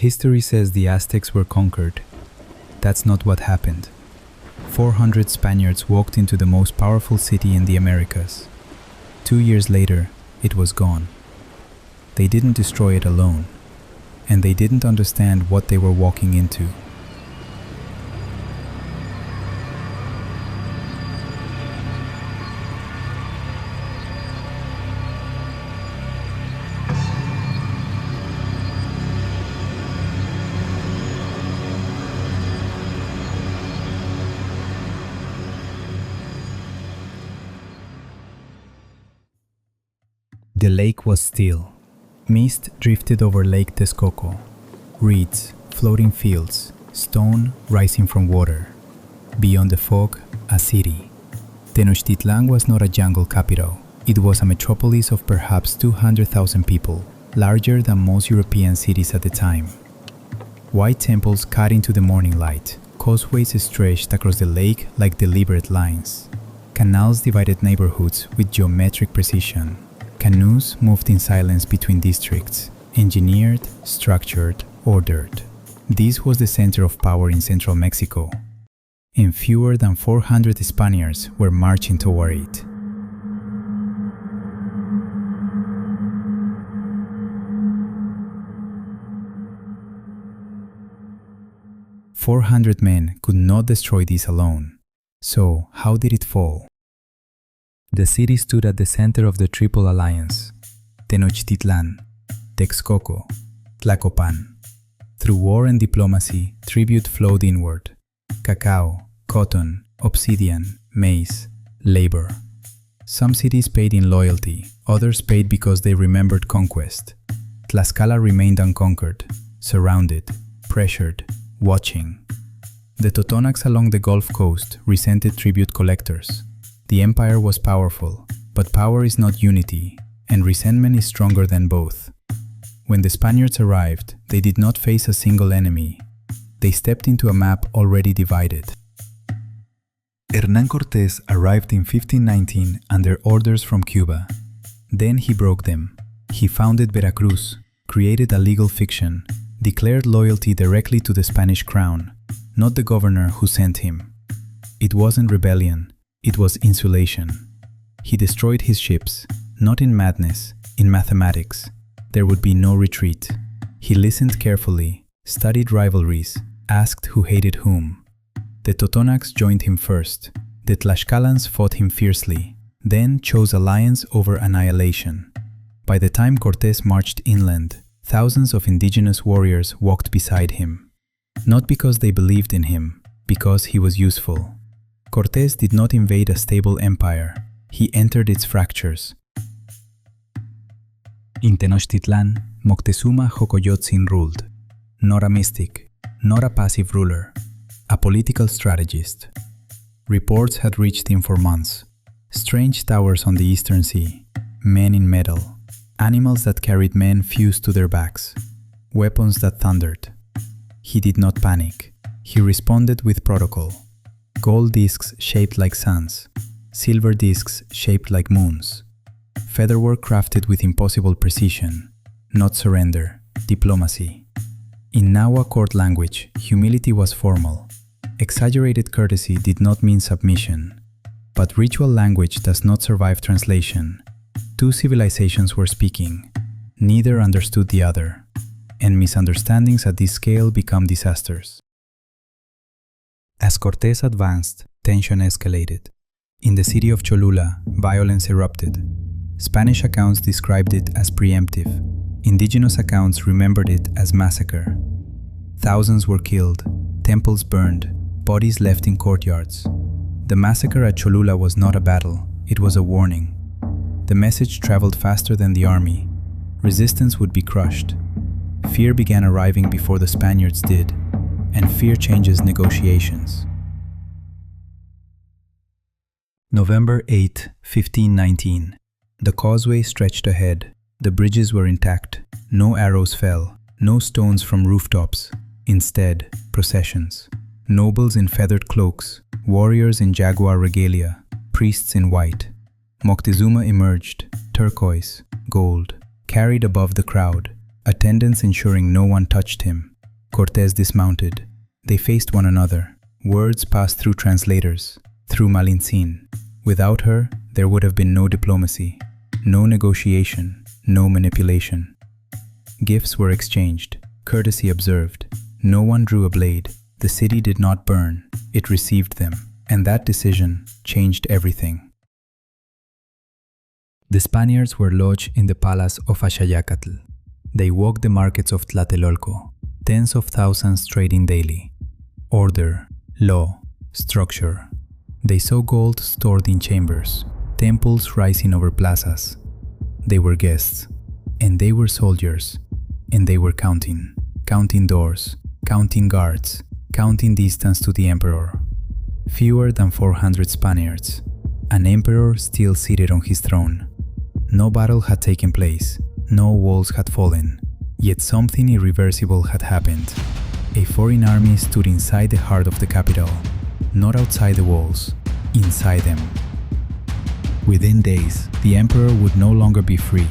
History says the Aztecs were conquered. That's not what happened. 400 Spaniards walked into the most powerful city in the Americas. 2 years later, it was gone. They didn't destroy it alone, and they didn't understand what they were walking into. The lake was still. Mist drifted over Lake Texcoco. Reeds, floating fields, stone rising from water. Beyond the fog, a city. Tenochtitlán was not a jungle capital. It was a metropolis of perhaps 200,000 people, larger than most European cities at the time. White temples cut into the morning light. Causeways stretched across the lake like deliberate lines. Canals divided neighborhoods with geometric precision. Canoes moved in silence between districts, engineered, structured, ordered. This was the center of power in central Mexico, and fewer than 400 Spaniards were marching toward it. "400 men could not destroy this alone. So, how did it fall? The city stood at the center of the Triple Alliance: Tenochtitlán, Texcoco, Tlacopan. Through war and diplomacy, tribute flowed inward: cacao, cotton, obsidian, maize, labor. Some cities paid in loyalty, others paid because they remembered conquest. Tlaxcala remained unconquered, surrounded, pressured, watching. The Totonacs along the Gulf Coast resented tribute collectors. The empire was powerful, but power is not unity, and resentment is stronger than both. When the Spaniards arrived, they did not face a single enemy. They stepped into a map already divided. Hernán Cortés arrived in 1519 under orders from Cuba. Then he broke them. He founded Veracruz, created a legal fiction, declared loyalty directly to the Spanish crown, not the governor who sent him. It wasn't rebellion. It was insulation. He destroyed his ships, not in madness, in mathematics. There would be no retreat. He listened carefully, studied rivalries, asked who hated whom. The Totonacs joined him first. The Tlaxcalans fought him fiercely, then chose alliance over annihilation. By the time Cortés marched inland, thousands of indigenous warriors walked beside him. Not because they believed in him, because he was useful. Cortés did not invade a stable empire. He entered its fractures. In Tenochtitlán, Moctezuma Xocoyotzin ruled. Not a mystic, not a passive ruler, a political strategist. Reports had reached him for months. Strange towers on the eastern sea, men in metal, animals that carried men fused to their backs, weapons that thundered. He did not panic. He responded with protocol. Gold discs shaped like suns, silver discs shaped like moons. Featherwork crafted with impossible precision, not surrender, diplomacy. In Nahua court language, humility was formal. Exaggerated courtesy did not mean submission. But ritual language does not survive translation. Two civilizations were speaking. Neither understood the other. And misunderstandings at this scale become disasters. As Cortés advanced, tension escalated. In the city of Cholula, violence erupted. Spanish accounts described it as preemptive. Indigenous accounts remembered it as massacre. Thousands were killed, temples burned, bodies left in courtyards. The massacre at Cholula was not a battle, it was a warning. The message traveled faster than the army. Resistance would be crushed. Fear began arriving before the Spaniards did. And fear changes negotiations. November 8, 1519. The causeway stretched ahead. The bridges were intact. No arrows fell. No stones from rooftops. Instead, processions. Nobles in feathered cloaks. Warriors in jaguar regalia. Priests in white. Moctezuma emerged, turquoise, gold, carried above the crowd. Attendants ensuring no one touched him. Cortés dismounted. They faced one another. Words passed through translators, through Malintzin. Without her, there would have been no diplomacy, no negotiation, no manipulation. Gifts were exchanged, courtesy observed. No one drew a blade. The city did not burn, it received them, and that decision changed everything. The Spaniards were lodged in the palace of Axayacatl. They walked the markets of Tlatelolco, tens of thousands trading daily. Order, law, structure. They saw gold stored in chambers, temples rising over plazas. They were guests, and they were soldiers, and they were counting doors, counting guards, counting distance to the emperor. Fewer than 400 Spaniards, an emperor still seated on his throne. No battle had taken place, no walls had fallen, yet something irreversible had happened. A foreign army stood inside the heart of the capital, not outside the walls, inside them. Within days, the emperor would no longer be free.